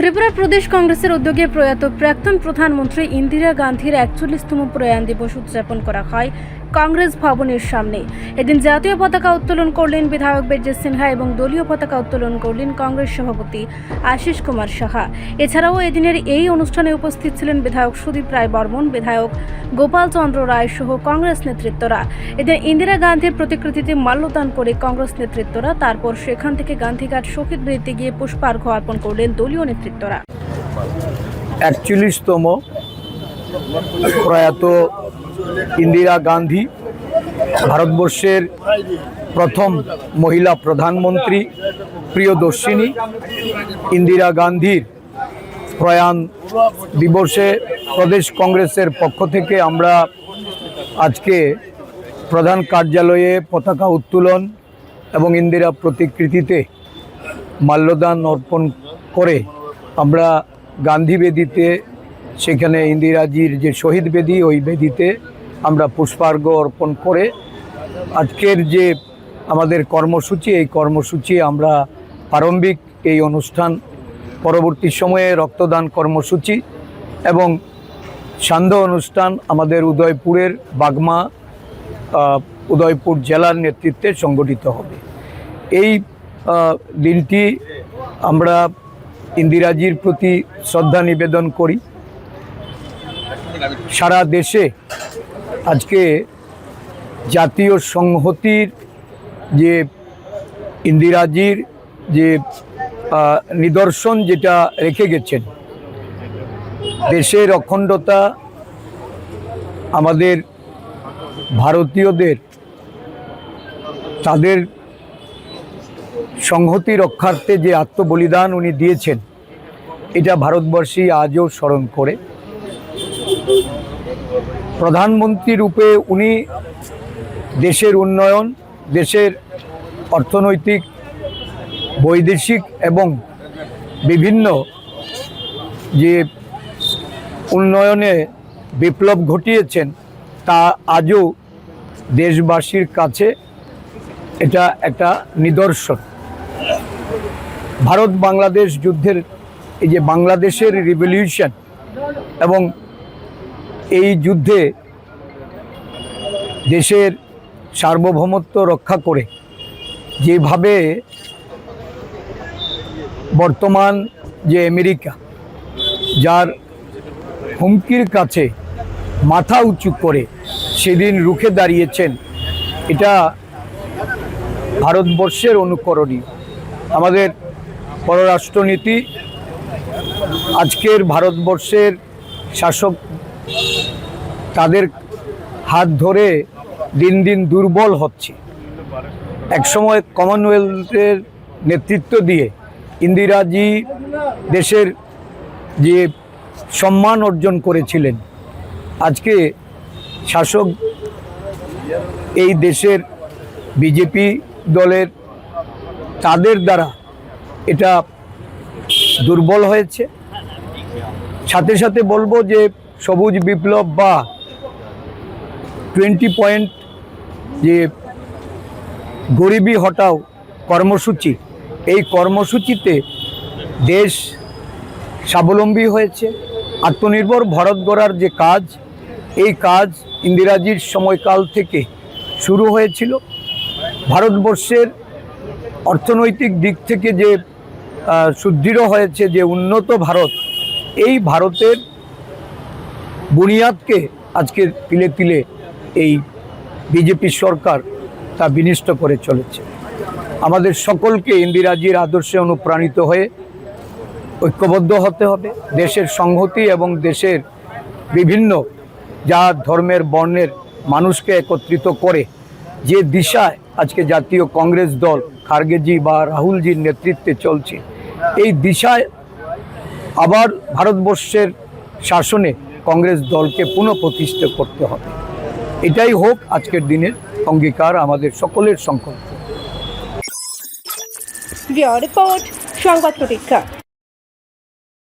ত্রিপুরা প্রদেশ কংগ্রেসের উদ্যোগে প্রয়াত প্রাক্তন প্রধানমন্ত্রী ইন্দিরা গান্ধীর ৪১তম প্রয়াণ দিবস উদযাপন করা হয় কংগ্রেস ভবনের সামনে। এদিন জাতীয় পতাকা উত্তোলন করলেন বিধায়ক বেজেশ সিনহা এবং দলীয় পতাকা উত্তোলন করলেন কংগ্রেস সভাপতি আশিস কুমার সাহা। এছাড়াও এদিনের এই অনুষ্ঠানে উপস্থিত ছিলেন বিধায়ক সুদীপ রায় বর্মন, বিধায়ক গোপাল চন্দ্র রায় সহ কংগ্রেস নেতৃত্বরা। এদিন ইন্দিরা গান্ধীর প্রতিকৃতিতে মাল্যদান করে কংগ্রেস নেতৃত্বরা, তারপর সেখান থেকে গান্ধীঘাট শহীদ বেদিতে গিয়ে পুষ্পার্ঘ্য অর্পণ করলেন দলীয় নেতৃত্বরা। ৪১তম প্রয়াত ইন্দিরা গান্ধী, ভারতবর্ষের প্রথম মহিলা প্রধানমন্ত্রী, প্রিয়দর্শিনী ইন্দিরা গান্ধীর প্রয়াণ দিবসে প্রদেশ কংগ্রেসের পক্ষ থেকে আমরা আজকে প্রধান কার্যালয়ে পতাকা উত্তোলন এবং ইন্দিরা প্রতিকৃতিতে মাল্যদান অর্পণ করে আমরা গান্ধী বেদিতে, সেখানে ইন্দিরাজির যে শহীদ বেদি, ওই বেদিতে আমরা পুষ্পার্ঘ্য অর্পণ করে আজকের যে আমাদের কর্মসূচি, এই কর্মসূচি আমরা প্রারম্ভিক এই অনুষ্ঠান, পরবর্তী সময়ে রক্তদান কর্মসূচি এবং সান্ধ্য অনুষ্ঠান আমাদের উদয়পুরের বাগমা উদয়পুর জেলার নেতৃত্বে সংগঠিত হবে। এই দিনটি আমরা ইন্দিরাজির প্রতি শ্রদ্ধা নিবেদন করি। সারা দেশে আজকে জাতীয় সংহতির যে ইন্দিরাজির যে নিদর্শন যেটা রেখে গেছেন, দেশের অখণ্ডতা, আমাদের ভারতীয়দের তাদের সংহতি রক্ষার্থে যে আত্মবলিদান উনি দিয়েছেন, এটা ভারতবর্ষী আজও স্মরণ করে। প্রধানমন্ত্রী রূপে উনি দেশের উন্নয়ন, দেশের অর্থনৈতিক, বৈদেশিক এবং বিভিন্ন যে উন্নয়নে বিপ্লব ঘটিয়েছেন, তা আজও দেশবাসীর কাছে এটা একটা নিদর্শন। ভারত বাংলাদেশ যুদ্ধের এই যে বাংলাদেশের রিভলিউশন এবং এই যুদ্ধে দেশের সার্বভৌমত্ব রক্ষা করে যেভাবে বর্তমান যে আমেরিকা, যার হুমকির কাছে মাথা উঁচু করে সেদিন রুখে দাঁড়িয়েছেন, এটা ভারতবর্ষের অনুকরণীয়। আমাদের পররাষ্ট্রনীতি আজকের ভারতবর্ষের শাসক, তাদের হাত ধরে দিন দিন দুর্বল হচ্ছে। একসময় কমনওয়েলথের নেতৃত্ব দিয়ে ইন্দিরাজি দেশের যে সম্মান অর্জন করেছিলেন, আজকে শাসক এই দেশের বিজেপি দলের, তাদের দ্বারা এটা দুর্বল হয়েছে। সাথে সাথে বলবো যে সবুজ বিপ্লব বা 20 পয়েন্ট যে গরিবি হটাও কর্মসূচি, এই কর্মসূচিতে দেশ স্বাবলম্বী হয়েছে। আত্মনির্ভর ভারত গড়ার যে কাজ, এই কাজ ইন্দিরাজির সময়কাল থেকে শুরু হয়েছিল। ভারতবর্ষের অর্থনৈতিক দিক থেকে যে সুদৃঢ় হয়েছে, যে উন্নত ভারত, এই ভারতের বুনিয়াদকে আজকে তিলে তিলে এই বিজেপি সরকার তা বিনষ্ট করে চলেছে। আমাদের সকলকে ইন্দিরাজির আদর্শে অনুপ্রাণিত হয়ে ঐক্যবদ্ধ হতে হবে। দেশের সংহতি এবং দেশের বিভিন্ন জাত, ধর্মের, বর্ণের মানুষকে একত্রিত করে যে দিশায় আজকে জাতীয় কংগ্রেস দল খার্গেজি বা রাহুলজির নেতৃত্বে চলছে, এই দিশায় আবার ভারতবর্ষের শাসনে কংগ্রেস দলকে পুনঃপ্রতিষ্ঠা করতে হবে। এটাই হোক আজকের দিনের অঙ্গীকার, আমাদের সকলের সংকল্প। রিপোর্ট সংবাদ প্রতীক্ষা।